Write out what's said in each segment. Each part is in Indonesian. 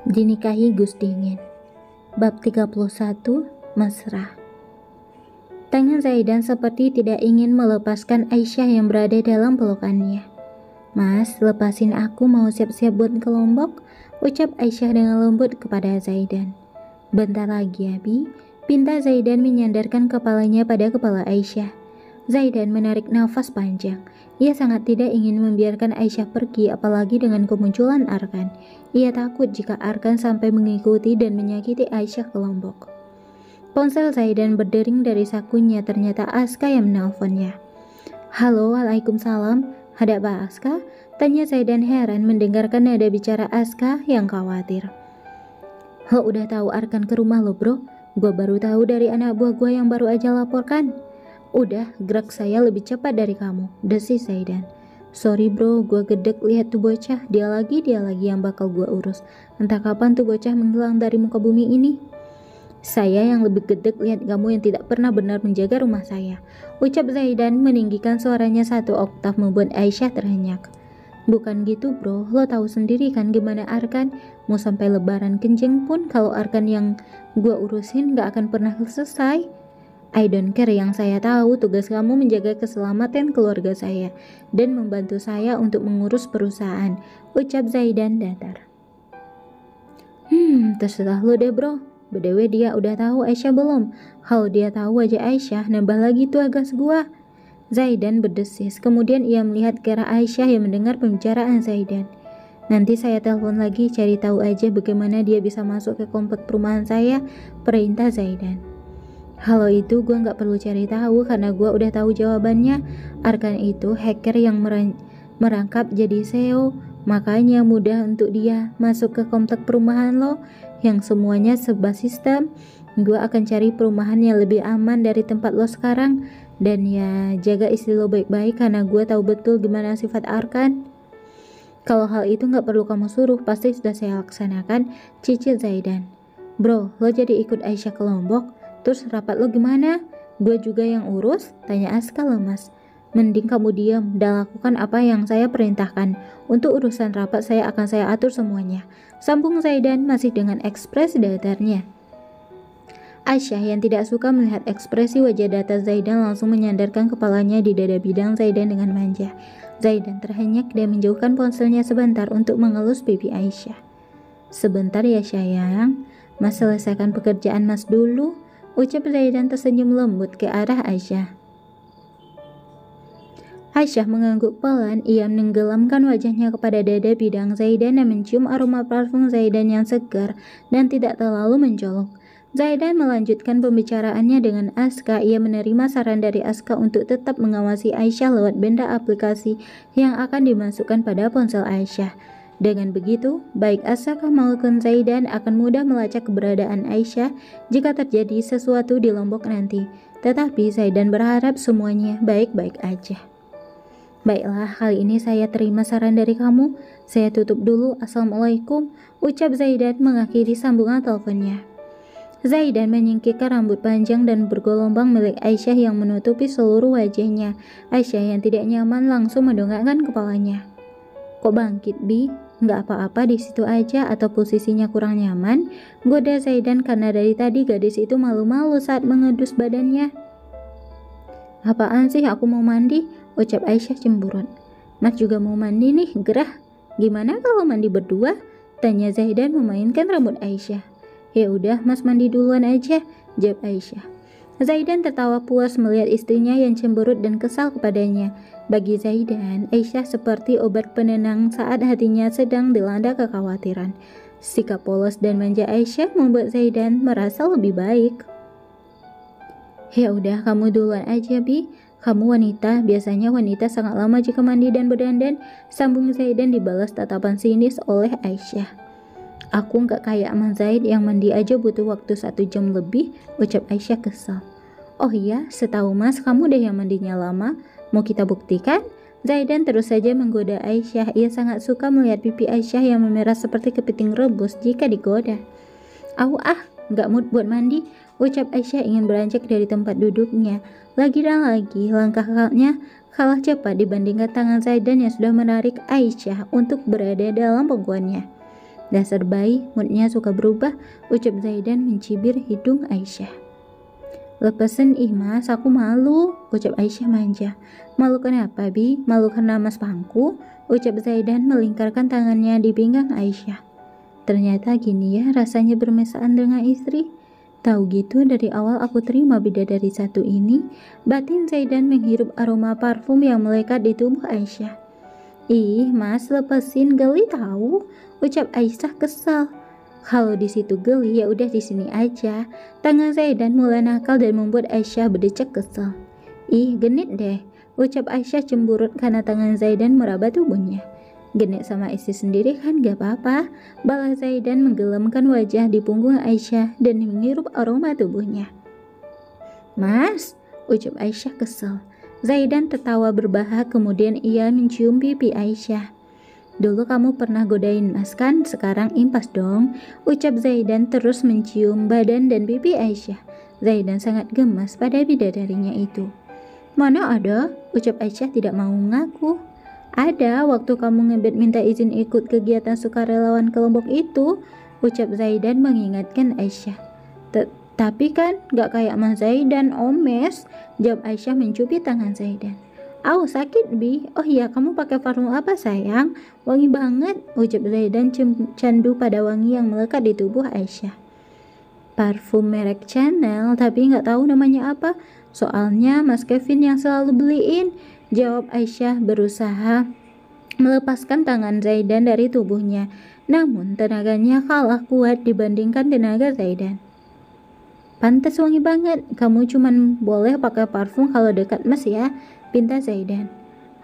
Dinikahi Gus Dingin. Bab 31, Mesra. Tangan Zaidan seperti tidak ingin melepaskan Aisyah yang berada dalam pelukannya. "Mas, lepasin aku, mau siap-siap buat ke Lombok," ucap Aisyah dengan lembut kepada Zaidan. "Bentar lagi, Abi," pinta Zaidan menyandarkan kepalanya pada kepala Aisyah. Zaidan menarik nafas panjang. Ia sangat tidak ingin membiarkan Aisyah pergi, apalagi dengan kemunculan Arkan. Ia takut jika Arkan sampai mengikuti dan menyakiti Aisyah ke Lombok. Ponsel Zaidan berdering dari sakunya, ternyata Aska yang menelponnya. "Halo, waalaikumsalam. Ada apa, Aska?" tanya Zaidan heran mendengarkan nada bicara Aska yang khawatir. "Lo udah tahu Arkan ke rumah lo, bro? Gue baru tahu dari anak buah gue yang baru aja laporkan." "Udah, gerak saya lebih cepat dari kamu," desis Zaidan. "Sorry bro, gue gedek lihat tuh bocah, dia lagi yang bakal gue urus. Entah kapan tuh bocah menghilang dari muka bumi ini." "Saya yang lebih gedek lihat kamu yang tidak pernah benar menjaga rumah saya," ucap Zaidan meninggikan suaranya satu oktav membuat Aisyah terhenyak. "Bukan gitu bro, lo tahu sendiri kan gimana Arkan. Mau sampai lebaran kenceng pun kalau Arkan yang gue urusin gak akan pernah selesai. I don't care, yang saya tahu tugas kamu menjaga keselamatan keluarga saya dan membantu saya untuk mengurus perusahaan," ucap Zaidan datar. Terserah lo deh bro. BTW dia udah tahu Aisyah belum? Kalau dia tahu aja Aisyah, nambah lagi tuh gas gua." Zaidan berdesis. Kemudian ia melihat ke arah Aisyah yang mendengar pembicaraan Zaidan. "Nanti saya telepon lagi, cari tahu aja bagaimana dia bisa masuk ke komplek perumahan saya," perintah Zaidan. "Halo, itu gue gak perlu cari tahu karena gue udah tahu jawabannya. Arkan itu hacker yang merangkap jadi CEO, makanya mudah untuk dia masuk ke komplek perumahan lo yang semuanya serba sistem. Gue akan cari perumahan yang lebih aman dari tempat lo sekarang, dan ya jaga istri lo baik-baik karena gue tahu betul gimana sifat Arkan." "Kalau hal itu gak perlu kamu suruh, pasti sudah saya laksanakan," cicit Zaidan. "Bro, lo jadi ikut Aisyah ke Lombok? Terus rapat lo gimana? Gue juga yang urus?" tanya Aska lemas. "Mending kamu diam dan lakukan apa yang saya perintahkan. Untuk urusan rapat saya akan saya atur semuanya," sambung Zaidan masih dengan ekspresi datarnya. Aisyah yang tidak suka melihat ekspresi wajah datar Zaidan langsung menyandarkan kepalanya di dada bidang Zaidan dengan manja. Zaidan terhenyak dan menjauhkan ponselnya sebentar untuk mengelus pipi Aisyah. "Sebentar ya sayang, Mas selesaikan pekerjaan Mas dulu," ucap Zaidan tersenyum lembut ke arah Aisyah. Aisyah mengangguk pelan. Ia menenggelamkan wajahnya kepada dada bidang Zaidan dan mencium aroma parfum Zaidan yang segar dan tidak terlalu mencolok. Zaidan melanjutkan pembicaraannya dengan Aska. Ia menerima saran dari Aska untuk tetap mengawasi Aisyah lewat benda aplikasi yang akan dimasukkan pada ponsel Aisyah. Dengan begitu, baik Aska maupun Zaidan akan mudah melacak keberadaan Aisyah jika terjadi sesuatu di Lombok nanti. Tetapi Zaidan berharap semuanya baik-baik aja. "Baiklah, kali ini saya terima saran dari kamu. Saya tutup dulu. Assalamualaikum," ucap Zaidan mengakhiri sambungan teleponnya. Zaidan menyingkirkan rambut panjang dan bergelombang milik Aisyah yang menutupi seluruh wajahnya. Aisyah yang tidak nyaman langsung mendongakkan kepalanya. "Kok bangkit, Bi? Nggak apa-apa di situ aja atau posisinya kurang nyaman?" goda Zaidan karena dari tadi gadis itu malu-malu saat mengedus badannya. "Apaan sih, aku mau mandi," ucap Aisyah cemburut. "Mas juga mau mandi nih, gerah. Gimana kalau mandi berdua?" tanya Zaidan memainkan rambut Aisyah. "Ya udah, Mas mandi duluan aja," jawab Aisyah. Zaidan tertawa puas melihat istrinya yang cemberut dan kesal kepadanya. Bagi Zaidan, Aisyah seperti obat penenang saat hatinya sedang dilanda kekhawatiran. Sikap polos dan manja Aisyah membuat Zaidan merasa lebih baik. "Ya udah, kamu duluan aja, Bi. Kamu wanita, biasanya wanita sangat lama jika mandi dan berdandan," sambung Zaidan dibalas tatapan sinis oleh Aisyah. "Aku nggak kayak Mas Zaid yang mandi aja butuh waktu 1 jam lebih," ucap Aisyah kesal. "Oh iya, setahu Mas kamu deh yang mandinya lama. Mau kita buktikan?" Zaidan terus saja menggoda Aisyah. Ia sangat suka melihat pipi Aisyah yang memerah seperti kepiting rebus jika digoda. Nggak mood buat mandi," ucap Aisyah ingin beranjak dari tempat duduknya. Lagi dan lagi, langkahnya kalah cepat dibandingkan tangan Zaidan yang sudah menarik Aisyah untuk berada dalam pangkuannya. Dasar bayi, moodnya suka berubah, ucap Zaidan mencibir hidung Aisyah. Lepasin Mas, aku malu, ucap Aisyah manja. Malu kenapa, Bi? Malu karena Mas pangku, ucap Zaidan melingkarkan tangannya di pinggang Aisyah. Ternyata gini ya rasanya bermesraan dengan istri. Tahu gitu dari awal aku terima bidadari satu ini. Batin Zaidan menghirup aroma parfum yang melekat di tubuh Aisyah. Ih, Mas, lepasin, geli tahu, ucap Aisyah kesal. Kalau di situ geli, ya udah di sini aja. Tangan Zaidan mulai nakal dan membuat Aisyah berdecak kesal. Ih, genit deh, ucap Aisyah cemburut karena tangan Zaidan meraba tubuhnya. Genit sama istri sendiri kan gak apa-apa. Balas Zaidan menggelamkan wajah di punggung Aisyah dan menghirup aroma tubuhnya. Mas, ucap Aisyah kesal. Zaidan tertawa berbahak, kemudian ia mencium pipi Aisyah. Dulu kamu pernah godain Mas kan, sekarang impas dong, ucap Zaidan terus mencium badan dan pipi Aisyah. Zaidan sangat gemas pada bidadarinya itu. Mana ada, ucap Aisyah tidak mau mengaku. Ada, waktu kamu ngebet minta izin ikut kegiatan sukarelawan ke Lombok itu, ucap Zaidan mengingatkan Aisyah. Tapi kan gak kayak Mas Zaidan, Omes, jawab Aisyah mencubit tangan Zaidan. Au, sakit Bi. Oh iya, kamu pakai parfum apa sayang? Wangi banget, ucap Zaidan candu pada wangi yang melekat di tubuh Aisyah. Parfum merek Chanel, tapi gak tahu namanya apa. Soalnya Mas Kevin yang selalu beliin, jawab Aisyah berusaha melepaskan tangan Zaidan dari tubuhnya. Namun tenaganya kalah kuat dibandingkan tenaga Zaidan. Pantas wangi banget, kamu cuman boleh pakai parfum kalau dekat Mas ya, pinta Zaidan.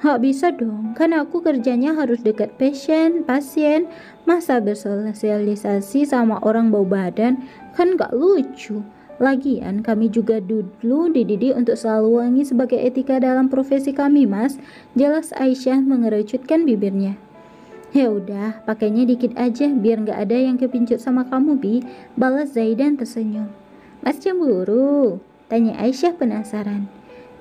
Hak bisa dong, kan aku kerjanya harus dekat pasien, masa bersosialisasi sama orang bau badan, kan gak lucu. Lagian kami juga dulu dididik untuk selalu wangi sebagai etika dalam profesi kami Mas, jelas Aisyah mengerucutkan bibirnya. Ya udah, pakainya dikit aja biar gak ada yang kepincut sama kamu Bi, balas Zaidan tersenyum. Mas cemburu? Tanya Aisyah penasaran.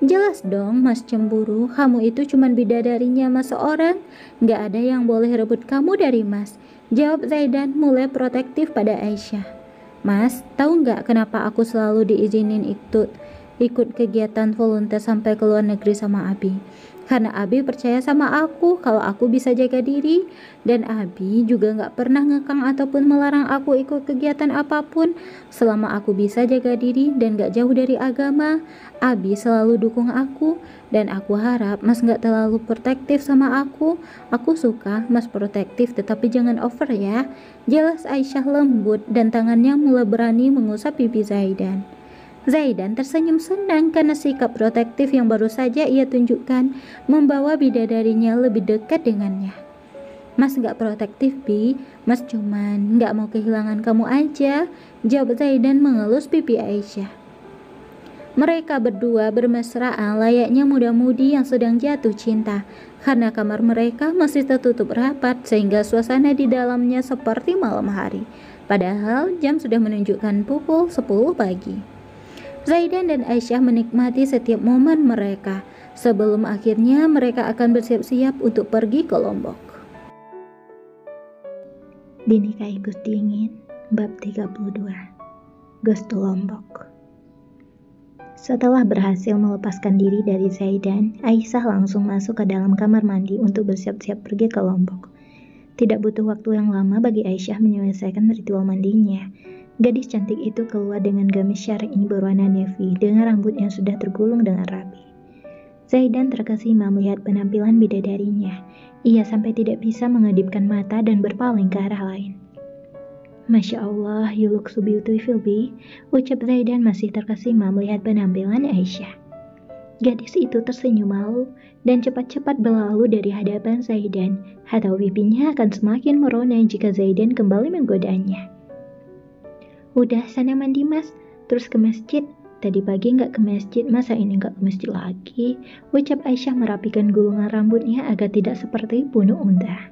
Jelas dong Mas cemburu, kamu itu cuma bidadarinya Mas seorang, gak ada yang boleh rebut kamu dari Mas, jawab Zaidan mulai protektif pada Aisyah. Mas, tahu gak kenapa aku selalu diizinin ikut kegiatan volunteer sampai ke luar negeri sama Abi? Karena Abi percaya sama aku kalau aku bisa jaga diri, dan Abi juga gak pernah ngekang ataupun melarang aku ikut kegiatan apapun selama aku bisa jaga diri dan gak jauh dari agama. Abi selalu dukung aku, dan aku harap Mas gak terlalu protektif sama aku. Aku suka Mas protektif tetapi jangan over ya, jelas Aisyah lembut dan tangannya mulai berani mengusap pipi Zaidan. Zaidan tersenyum senang karena sikap protektif yang baru saja ia tunjukkan membawa bidadarinya lebih dekat dengannya. Mas gak protektif Bi, Mas cuman gak mau kehilangan kamu aja, jawab Zaidan mengelus pipi Aisyah. Mereka berdua bermesraan layaknya muda-mudi yang sedang jatuh cinta, karena kamar mereka masih tertutup rapat sehingga suasana di dalamnya seperti malam hari. Padahal jam sudah menunjukkan pukul 10 pagi. Zaidan dan Aisyah menikmati setiap momen mereka sebelum akhirnya mereka akan bersiap-siap untuk pergi ke Lombok. Dinikahi Gus Dingin, bab 32. Gus to Lombok. Setelah berhasil melepaskan diri dari Zaidan, Aisyah langsung masuk ke dalam kamar mandi untuk bersiap-siap pergi ke Lombok. Tidak butuh waktu yang lama bagi Aisyah menyelesaikan ritual mandinya. Gadis cantik itu keluar dengan gamis syar'i berwarna navy dengan rambut yang sudah tergulung dengan rapi. Zaidan terkesima melihat penampilan bidadarinya. Ia sampai tidak bisa mengedipkan mata dan berpaling ke arah lain. Masya Allah, you look so beautiful, Bi, ucap Zaidan masih terkesima melihat penampilan Aisyah. Gadis itu tersenyum malu dan cepat-cepat berlalu dari hadapan Zaidan, atau pipinya akan semakin merona jika Zaidan kembali menggodanya. Udah, sana mandi Mas, terus ke masjid. Tadi pagi gak ke masjid, masa ini gak ke masjid lagi, ucap Aisyah merapikan gulungan rambutnya agar tidak seperti punuk unta.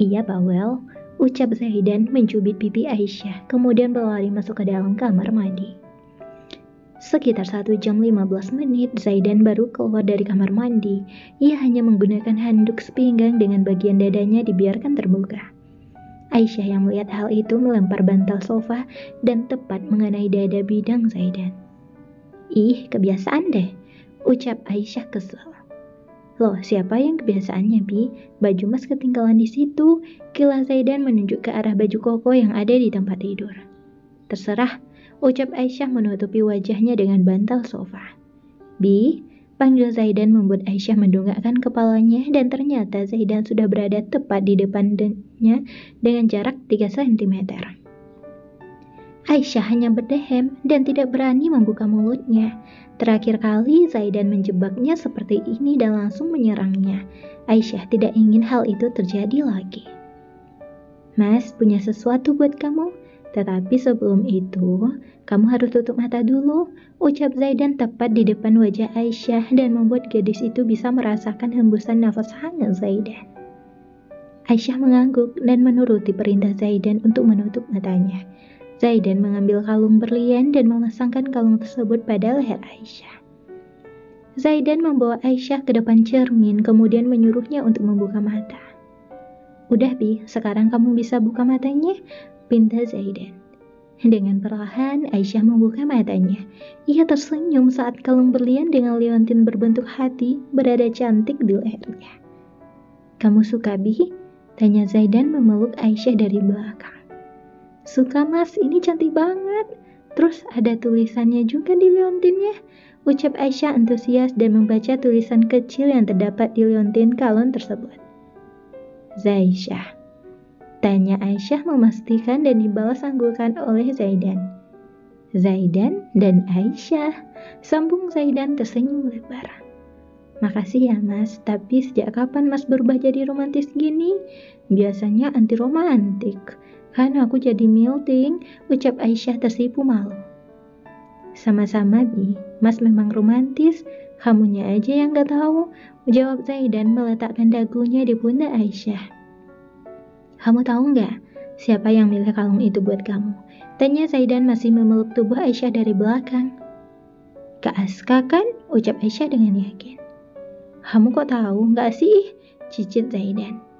Iya bawel, ucap Zaidan mencubit pipi Aisyah, kemudian berlari masuk ke dalam kamar mandi. Sekitar 1 jam 15 menit, Zaidan baru keluar dari kamar mandi. Ia hanya menggunakan handuk sepinggang dengan bagian dadanya dibiarkan terbuka. Aisyah yang melihat hal itu melempar bantal sofa dan tepat mengenai dada bidang Zaidan. Ih, kebiasaan deh, ucap Aisyah kesel. Loh, siapa yang kebiasaannya, Bi? Baju Mas ketinggalan di situ. Kilas Zaidan menunjuk ke arah baju koko yang ada di tempat tidur. Terserah, ucap Aisyah menutupi wajahnya dengan bantal sofa. Bi, panggil Zaidan membuat Aisyah mendongakkan kepalanya dan ternyata Zaidan sudah berada tepat di depannya dengan jarak 3 cm. Aisyah hanya berdehem dan tidak berani membuka mulutnya. Terakhir kali Zaidan menjebaknya seperti ini dan langsung menyerangnya. Aisyah tidak ingin hal itu terjadi lagi. Mas punya sesuatu buat kamu, tetapi sebelum itu, kamu harus tutup mata dulu, ucap Zaidan tepat di depan wajah Aisyah dan membuat gadis itu bisa merasakan hembusan nafas hangat Zaidan. Aisyah mengangguk dan menuruti perintah Zaidan untuk menutup matanya. Zaidan mengambil kalung berlian dan memasangkan kalung tersebut pada leher Aisyah. Zaidan membawa Aisyah ke depan cermin, kemudian menyuruhnya untuk membuka mata. Udah Bi, sekarang kamu bisa buka matanya, pinta Zaidan. Dengan perlahan, Aisyah membuka matanya. Ia tersenyum saat kalung berlian dengan liontin berbentuk hati berada cantik di lehernya. Kamu suka Bi? Tanya Zaidan memeluk Aisyah dari belakang. Suka Mas, ini cantik banget. Terus ada tulisannya juga di liontinnya, ucap Aisyah antusias dan membaca tulisan kecil yang terdapat di liontin kalung tersebut. Zaisyah, tanya Aisyah memastikan dan dibalas anggukan oleh Zaidan. Zaidan dan Aisyah, sambung Zaidan tersenyum lebar. Makasih ya Mas, tapi sejak kapan Mas berubah jadi romantis gini? Biasanya anti romantik. Kan aku jadi melting, ucap Aisyah tersipu malu. Sama-sama Bi, Mas memang romantis, kamunya aja yang gak tahu, jawab Zaidan meletakkan dagunya di pundak Aisyah. Kamu tahu gak, siapa yang milih kalung itu buat kamu? Tanya Zaidan masih memeluk tubuh Aisyah dari belakang. Kak Aska kan, ucap Aisyah dengan yakin. Kamu kok tahu, gak sih? Cicit Zaidan.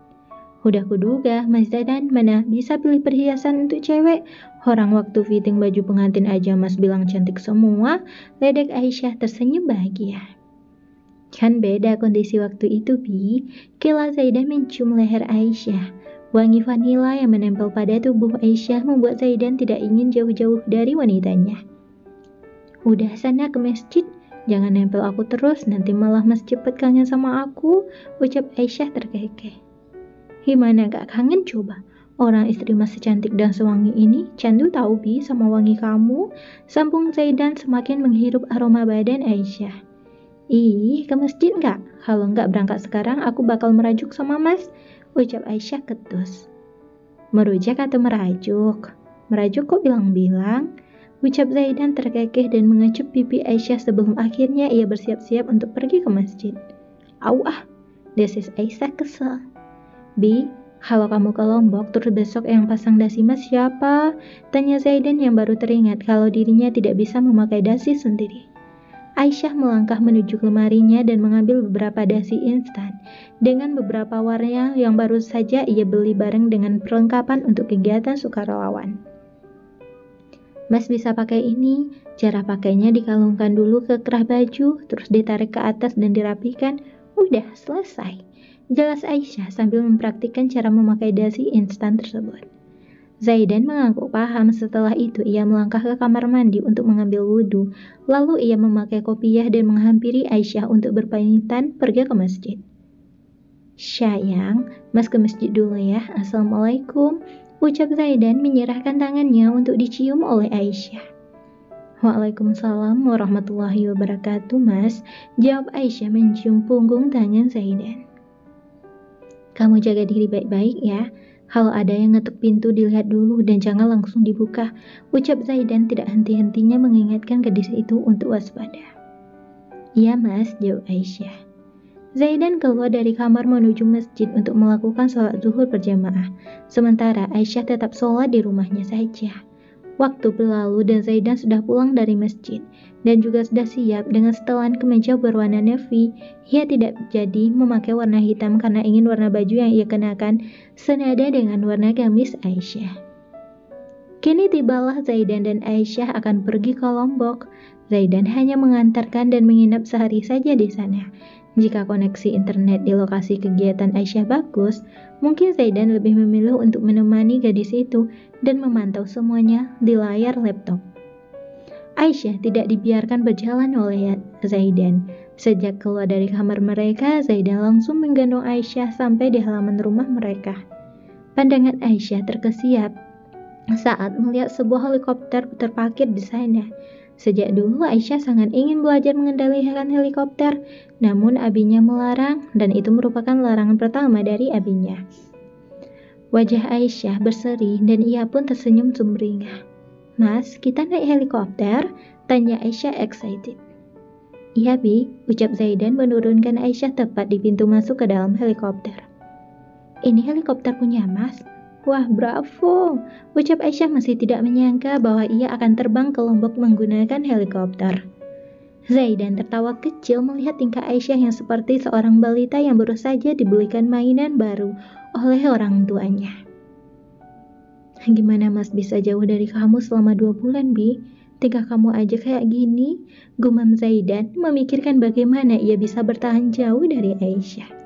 Udah kuduga, Mas Zaidan mana bisa pilih perhiasan untuk cewek. Orang waktu fitting baju pengantin aja Mas bilang cantik semua, ledek Aisyah tersenyum bahagia. Kan beda kondisi waktu itu, Bi. Kilas Zaidan mencium leher Aisyah. Wangi vanila yang menempel pada tubuh Aisyah membuat Zaidan tidak ingin jauh-jauh dari wanitanya. Udah sana ke masjid, jangan nempel aku terus, nanti malah Mas cepet kangen sama aku, ucap Aisyah terkekeh. Gimana gak kangen coba? Orang istri Mas secantik dan sewangi ini, candu tahu Bi sama wangi kamu, sambung Zaidan semakin menghirup aroma badan Aisyah. Ih, ke masjid gak? Kalau gak berangkat sekarang, aku bakal merajuk sama Mas, ucap Aisyah ketus. Merujak atau merajuk? Merajuk kok bilang-bilang? Ucap Zaidan terkekeh dan mengecup pipi Aisyah sebelum akhirnya ia bersiap-siap untuk pergi ke masjid. Au ah, desis Aisyah kesel. Bi, kalau kamu ke Lombok, terus besok yang pasang dasi Mas siapa? Tanya Zaidan yang baru teringat kalau dirinya tidak bisa memakai dasi sendiri. Aisyah melangkah menuju lemarinya dan mengambil beberapa dasi instan dengan beberapa warna yang baru saja ia beli bareng dengan perlengkapan untuk kegiatan sukarelawan. Mas bisa pakai ini, cara pakainya dikalungkan dulu ke kerah baju, terus ditarik ke atas dan dirapikan, udah selesai. Jelas Aisyah sambil mempraktikkan cara memakai dasi instan tersebut. Zaidan mengaku paham. Setelah itu ia melangkah ke kamar mandi untuk mengambil wudhu. Lalu ia memakai kopiah dan menghampiri Aisyah untuk berpamitan pergi ke masjid. Sayang, Mas ke masjid dulu ya. Assalamualaikum, ucap Zaidan menyerahkan tangannya untuk dicium oleh Aisyah. Waalaikumsalam warahmatullahi wabarakatuh Mas, jawab Aisyah mencium punggung tangan Zaidan. Kamu jaga diri baik-baik ya. Kalau ada yang ngetuk pintu dilihat dulu dan jangan langsung dibuka, ucap Zaidan tidak henti-hentinya mengingatkan gadis itu untuk waspada. Iya Mas, jawab Aisyah. Zaidan keluar dari kamar menuju masjid untuk melakukan sholat zuhur berjamaah. Sementara Aisyah tetap sholat di rumahnya saja. Waktu berlalu dan Zaidan sudah pulang dari masjid dan juga sudah siap dengan setelan kemeja berwarna navy. Ia tidak jadi memakai warna hitam karena ingin warna baju yang ia kenakan senada dengan warna gamis Aisyah. Kini tibalah Zaidan dan Aisyah akan pergi ke Lombok. Zaidan hanya mengantarkan dan menginap sehari saja di sana. Jika koneksi internet di lokasi kegiatan Aisyah bagus, mungkin Zaidan lebih memilih untuk menemani gadis itu dan memantau semuanya di layar laptop. Aisyah tidak dibiarkan berjalan oleh Zaidan. Sejak keluar dari kamar mereka, Zaidan langsung menggendong Aisyah sampai di halaman rumah mereka. Pandangan Aisyah terkesiap saat melihat sebuah helikopter terparkir di sana. Sejak dulu Aisyah sangat ingin belajar mengendalikan helikopter, namun abinya melarang dan itu merupakan larangan pertama dari abinya. Wajah Aisyah berseri dan ia pun tersenyum sumringah. "Mas, kita naik helikopter?" tanya Aisyah excited. "Iya, Bi," ucap Zaidan menurunkan Aisyah tepat di pintu masuk ke dalam helikopter. "Ini helikopter punya Mas?" "Wah, bravo," ucap Aisyah masih tidak menyangka bahwa ia akan terbang ke Lombok menggunakan helikopter. Zaidan tertawa kecil melihat tingkah Aisyah yang seperti seorang balita yang baru saja dibelikan mainan baru oleh orang tuanya. "Gimana Mas bisa jauh dari kamu selama 2 bulan, Bi? Tingkah kamu aja kayak gini," gumam Zaidan memikirkan bagaimana ia bisa bertahan jauh dari Aisyah.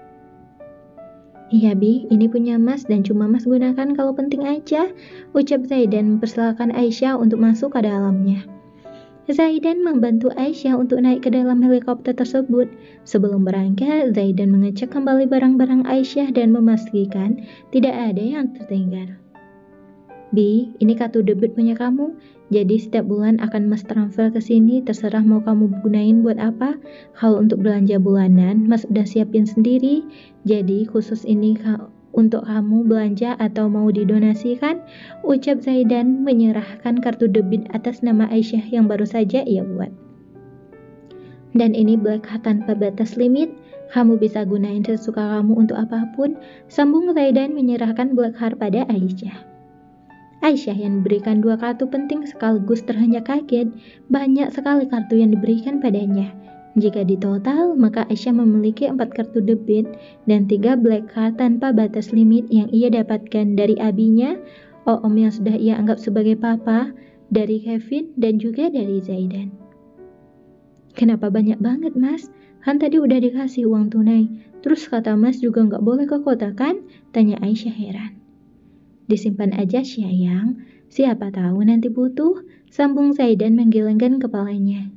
"Iya, Bi, ini punya Mas dan cuma Mas gunakan kalau penting aja," ucap Zaidan mempersilahkan Aisyah untuk masuk ke dalamnya. Zaidan membantu Aisyah untuk naik ke dalam helikopter tersebut. Sebelum berangkat, Zaidan mengecek kembali barang-barang Aisyah dan memastikan tidak ada yang tertinggal. "Bi, ini kartu debit punya kamu. Jadi setiap bulan akan Mas transfer ke sini, terserah mau kamu gunain buat apa. Kalau untuk belanja bulanan, Mas udah siapin sendiri. Jadi khusus ini untuk kamu belanja atau mau didonasikan," ucap Zaidan menyerahkan kartu debit atas nama Aisyah yang baru saja ia buat. "Dan ini black card tanpa batas limit. Kamu bisa gunain sesuka kamu untuk apapun," sambung Zaidan menyerahkan black card pada Aisyah. Aisyah yang diberikan 2 kartu penting sekaligus terhenyak kaget. Banyak sekali kartu yang diberikan padanya. Jika ditotal, maka Aisyah memiliki 4 kartu debit dan 3 black card tanpa batas limit yang ia dapatkan dari abinya, Om yang sudah ia anggap sebagai papa, dari Kevin, dan juga dari Zaidan. "Kenapa banyak banget, Mas? Kan tadi udah dikasih uang tunai. Terus kata Mas juga nggak boleh ke kota kan?" tanya Aisyah heran. "Disimpan aja, sayang. Siapa tahu nanti butuh," sambung Zaidan menggelengkan kepalanya.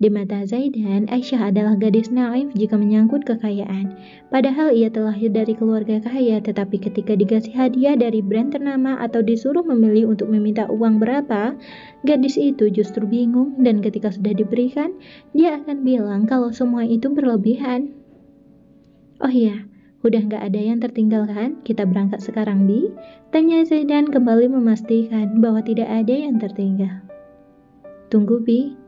Di mata Zaidan, Aisyah adalah gadis naif jika menyangkut kekayaan. Padahal ia terlahir dari keluarga kaya, tetapi ketika dikasih hadiah dari brand ternama atau disuruh memilih untuk meminta uang berapa, gadis itu justru bingung dan ketika sudah diberikan, dia akan bilang kalau semua itu berlebihan. "Oh iya, udah nggak ada yang tertinggal kan? Kita berangkat sekarang, Bi?" tanya Zaidan kembali memastikan bahwa tidak ada yang tertinggal. "Tunggu, Bi.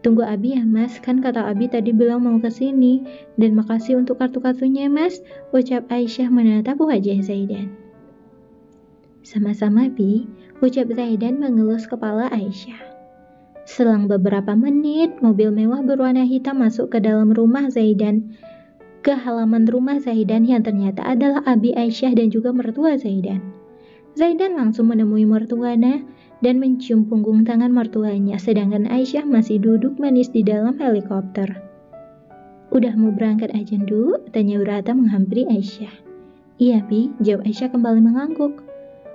Tunggu Abi ya, Mas. Kan kata Abi tadi bilang mau ke sini. Dan makasih untuk kartu-kartunya, Mas," ucap Aisyah menatap wajah Zaidan. "Sama-sama, Bi," ucap Zaidan mengelus kepala Aisyah. Selang beberapa menit, mobil mewah berwarna hitam masuk ke dalam rumah Zaidan. Ke halaman rumah Zaidan yang ternyata adalah abi Aisyah dan juga mertua Zaidan. Zaidan langsung menemui mertuanya dan mencium punggung tangan mertuanya, sedangkan Aisyah masih duduk manis di dalam helikopter. "Udah mau berangkat aja, Nduk?" tanya Wirata menghampiri Aisyah. "Iya, Bi," jawab Aisyah kembali mengangguk.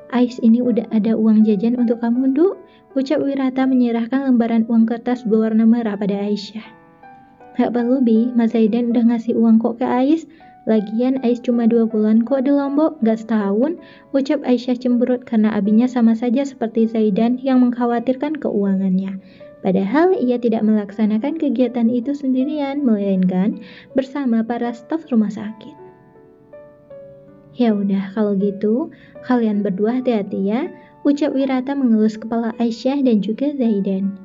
"Ais, ini udah ada uang jajan untuk kamu, Nduk," ucap Wirata menyerahkan lembaran uang kertas berwarna merah pada Aisyah. "Gak perlu, Bi, Mas Zaidan udah ngasih uang kok ke Ais. Lagian Ais cuma 2 bulan kok di Lombok, gak setahun," ucap Aisyah cemberut karena abinya sama saja seperti Zaidan yang mengkhawatirkan keuangannya. Padahal ia tidak melaksanakan kegiatan itu sendirian, melainkan bersama para staf rumah sakit. "Ya udah, kalau gitu kalian berdua hati-hati ya," ucap Wirata mengelus kepala Aisyah dan juga Zaidan.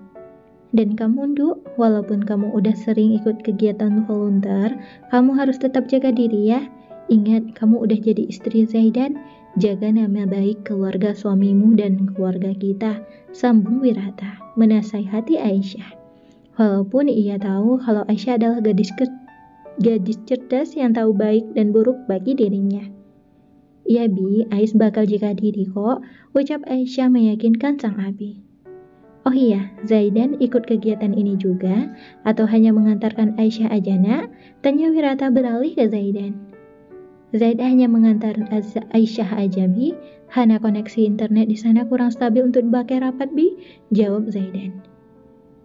"Dan kamu, Nduk, walaupun kamu udah sering ikut kegiatan volunteer, kamu harus tetap jaga diri ya. Ingat, kamu udah jadi istri Zaidan, Jaga nama baik keluarga suamimu dan keluarga kita, sambung Wirata, menasihati Aisyah. Walaupun ia tahu kalau Aisyah adalah gadis cerdas yang tahu baik dan buruk bagi dirinya. "Iya Bi, Ais bakal jaga diri kok," ucap Aisyah meyakinkan sang abi. "Oh iya, Zaidan ikut kegiatan ini juga, atau hanya mengantarkan Aisyah aja nak?" tanya Wirata beralih ke Zaidan. "Zaid hanya mengantar Aisyah aja Bi, hana koneksi internet di sana kurang stabil untuk dipakai rapat Bi," jawab Zaidan.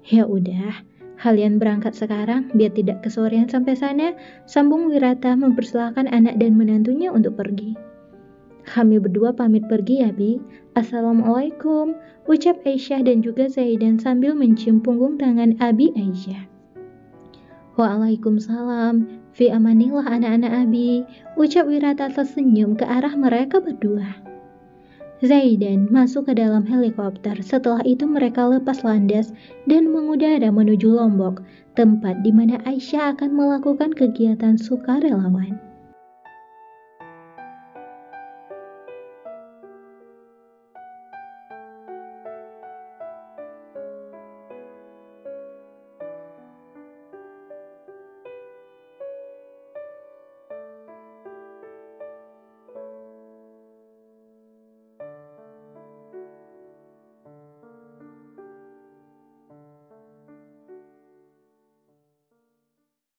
"Ya udah, kalian berangkat sekarang biar tidak kesorean sampai sana," sambung Wirata mempersilahkan anak dan menantunya untuk pergi. "Kami berdua pamit pergi ya Bi. Assalamualaikum," ucap Aisyah dan juga Zaidan sambil mencium punggung tangan abi Aisyah. "Waalaikumsalam, fi amanillah anak-anak abi," ucap Wirata tersenyum ke arah mereka berdua. Zaidan masuk ke dalam helikopter. Setelah itu mereka lepas landas dan mengudara menuju Lombok, tempat di mana Aisyah akan melakukan kegiatan sukarelawan.